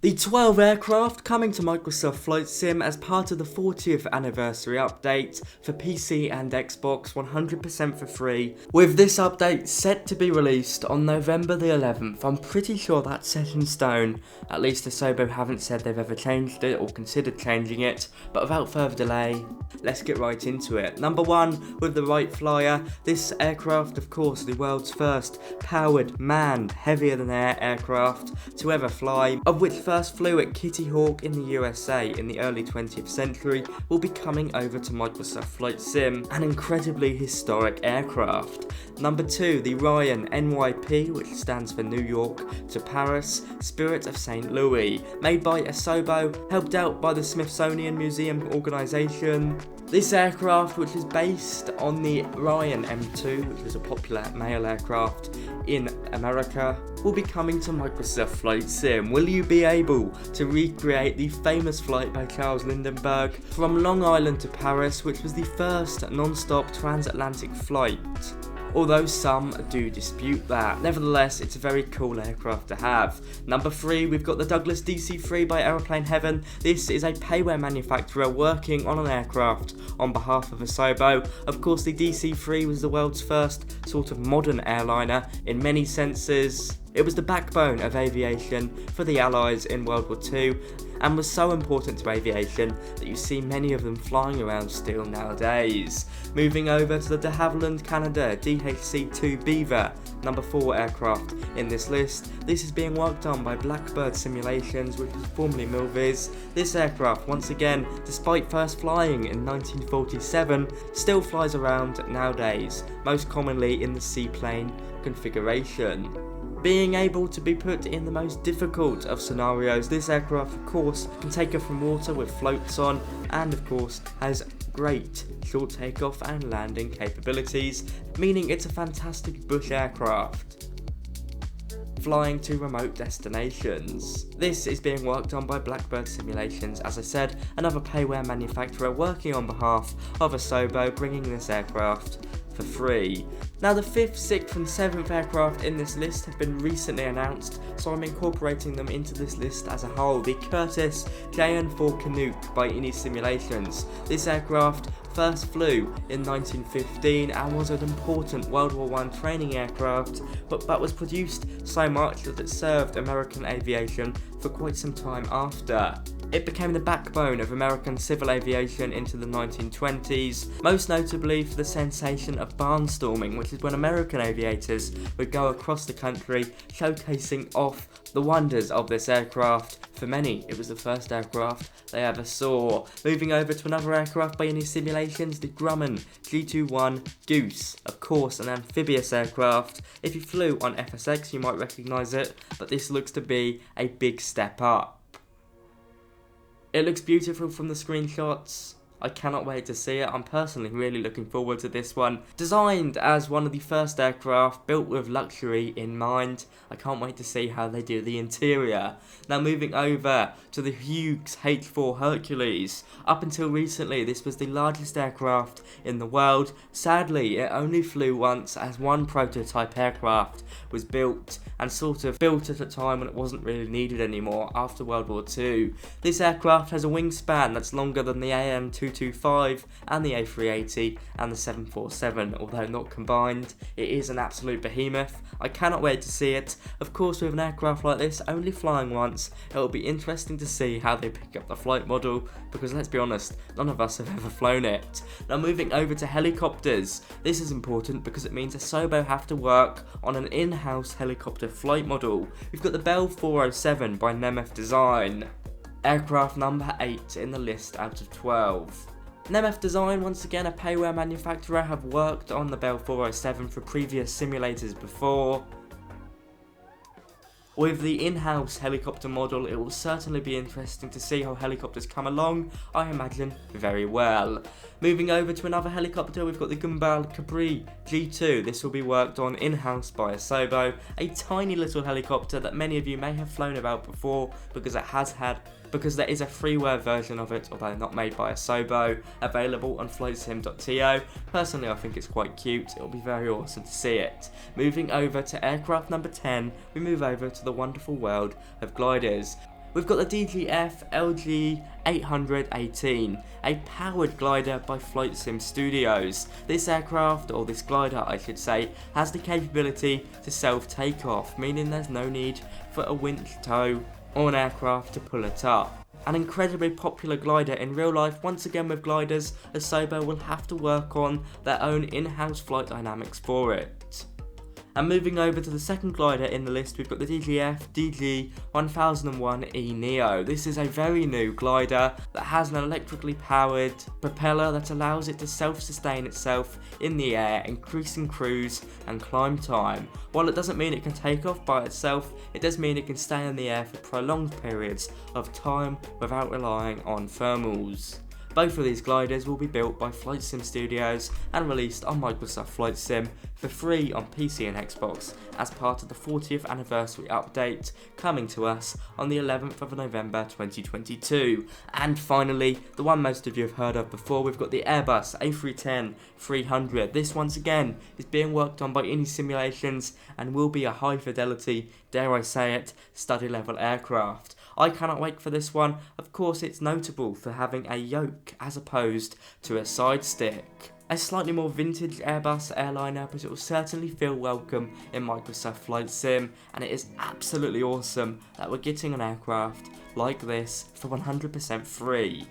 The 12 aircraft coming to Microsoft Flight Sim as part of the 40th anniversary update for PC and Xbox 100% for free, with this update set to be released on November the 11th. I'm pretty sure that's set in stone, at least Asobo haven't said they've ever changed it or considered changing it, but without further delay, let's get right into it. Number 1 with the Wright Flyer. This aircraft, of course, the world's first powered, manned, heavier than air aircraft to ever fly, of which first flew at Kitty Hawk in the USA in the early 20th century, will be coming over to Microsoft Flight Sim, an incredibly historic aircraft. Number 2, the Ryan NYP, which stands for New York to Paris, Spirit of St. Louis, made by Asobo, helped out by the Smithsonian Museum organisation. This aircraft, which is based on the Ryan M2, which was a popular mail aircraft in America, will be coming to Microsoft Flight Sim. Will you be able to recreate the famous flight by Charles Lindbergh from Long Island to Paris, which was the first non-stop transatlantic flight? Although some do dispute that. Nevertheless, it's a very cool aircraft to have. Number 3, we've got the Douglas DC-3 by Aeroplane Heaven. This is a payware manufacturer working on an aircraft on behalf of Asobo. Of course, the DC-3 was the world's first sort of modern airliner in many senses. It was the backbone of aviation for the Allies in World War II and was so important to aviation that you see many of them flying around still nowadays. Moving over to the de Havilland Canada DHC-2 Beaver, number 4 aircraft in this list. This is being worked on by Blackbird Simulations, which was formerly Milviz. This aircraft, once again, despite first flying in 1947, still flies around nowadays, most commonly in the seaplane configuration. Being able to be put in the most difficult of scenarios, this aircraft of course can take off from water with floats on, and of course has great short takeoff and landing capabilities, meaning it's a fantastic bush aircraft flying to remote destinations. This is being worked on by Blackbird Simulations, as I said, another payware manufacturer working on behalf of Asobo, bringing this aircraft for free. Now the 5th, 6th and 7th aircraft in this list have been recently announced, so I'm incorporating them into this list as a whole. The Curtiss JN4 Canuck by Innie Simulations. This aircraft first flew in 1915 and was an important World War I training aircraft, but was produced so much that it served American aviation for quite some time after. It became the backbone of American civil aviation into the 1920s, most notably for the sensation of barnstorming, which is when American aviators would go across the country showcasing off the wonders of this aircraft. For many, it was the first aircraft they ever saw. Moving over to another aircraft by Innie Simulations, the Grumman G2 Goose. Of course, an amphibious aircraft. If you flew on FSX, you might recognise it, but this looks to be a big step up. It looks beautiful from the screenshots. I cannot wait to see it. I'm personally really looking forward to this one. Designed as one of the first aircraft, built with luxury in mind. I can't wait to see how they do the interior. Now moving over to the Hughes H4 Hercules. Up until recently, this was the largest aircraft in the world. Sadly, it only flew once as one prototype aircraft was built, and sort of built at a time when it wasn't really needed anymore after World War II. This aircraft has a wingspan that's longer than the AM225 and the A380 and the 747, although not combined. It is an absolute behemoth. I cannot wait to see it. Of course, with an aircraft like this only flying once, it will be interesting to see how they pick up the flight model, because let's be honest, none of us have ever flown it. Now moving over to helicopters. This is important because it means Asobo have to work on an in-house helicopter flight model. We've got the Bell 407 by Nemeth Design, aircraft number 8 in the list out of 12. Nemeth Design, once again a payware manufacturer, have worked on the Bell 407 for previous simulators before. With the in-house helicopter model, it will certainly be interesting to see how helicopters come along. I imagine very well. Moving over to another helicopter, we've got the Capri G2. This will be worked on in-house by Asobo, a tiny little helicopter that many of you may have flown about before because there is a freeware version of it, although not made by Asobo, available on flightsim.to. Personally, I think it's quite cute. It'll be very awesome to see it. Moving over to aircraft number 10, we move over to the wonderful world of gliders. We've got the DGF LG-818, a powered glider by Flight Sim Studios. This aircraft, or this glider I should say, has the capability to self-take off, meaning there's no need for a winch tow or an aircraft to pull it up. An incredibly popular glider in real life. Once again, with gliders, Asobo will have to work on their own in-house flight dynamics for it. And moving over to the second glider in the list, we've got the DGF DG-1001E Neo. This is a very new glider that has an electrically powered propeller that allows it to self-sustain itself in the air, increasing cruise and climb time. While it doesn't mean it can take off by itself, it does mean it can stay in the air for prolonged periods of time without relying on thermals. Both of these gliders will be built by Flight Sim Studios and released on Microsoft Flight Sim for free on PC and Xbox as part of the 40th anniversary update coming to us on the 11th of November 2022. And finally, the one most of you have heard of before, we've got the Airbus A310-300. This once again is being worked on by Innie Simulations and will be a high fidelity, dare I say it, study level aircraft. I cannot wait for this one. Of course, it's notable for having a yoke as opposed to a side stick. A slightly more vintage Airbus airliner, but it will certainly feel welcome in Microsoft Flight Sim, and it is absolutely awesome that we're getting an aircraft like this for 100% free.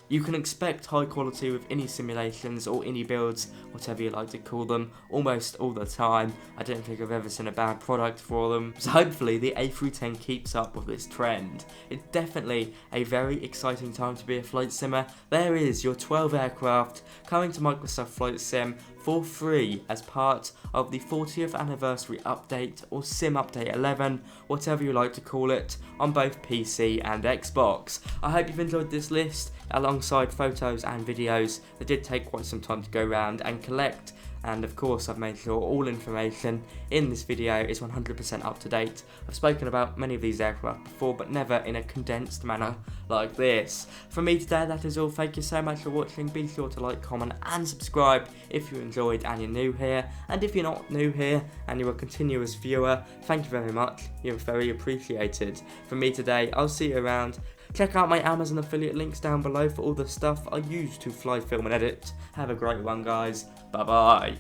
You can expect high quality with Innie Simulations or Innie builds, whatever you like to call them, almost all the time. I don't think I've ever seen a bad product for them, so hopefully the A310 keeps up with this trend. It's definitely a very exciting time to be a flight simmer. There is your 12 aircraft coming to Microsoft Flight Sim for free as part of the 40th anniversary update, or Sim Update 11, whatever you like to call it, on both PC and Xbox. I hope you've enjoyed this list alongside photos and videos that did take quite some time to go around and collect, and of course I've made sure all information in this video is 100% up to date. I've spoken about many of these aircraft before, but never in a condensed manner like this. From me today, that is all. Thank you so much for watching. Be sure to like, comment and subscribe if you enjoyed and you're new here, and if you're not new here and you're a continuous viewer, thank you very much, you're very appreciated. From me today, I'll see you around. Check out my Amazon affiliate links down below for all the stuff I use to fly, film and edit. Have a great one, guys. Bye bye.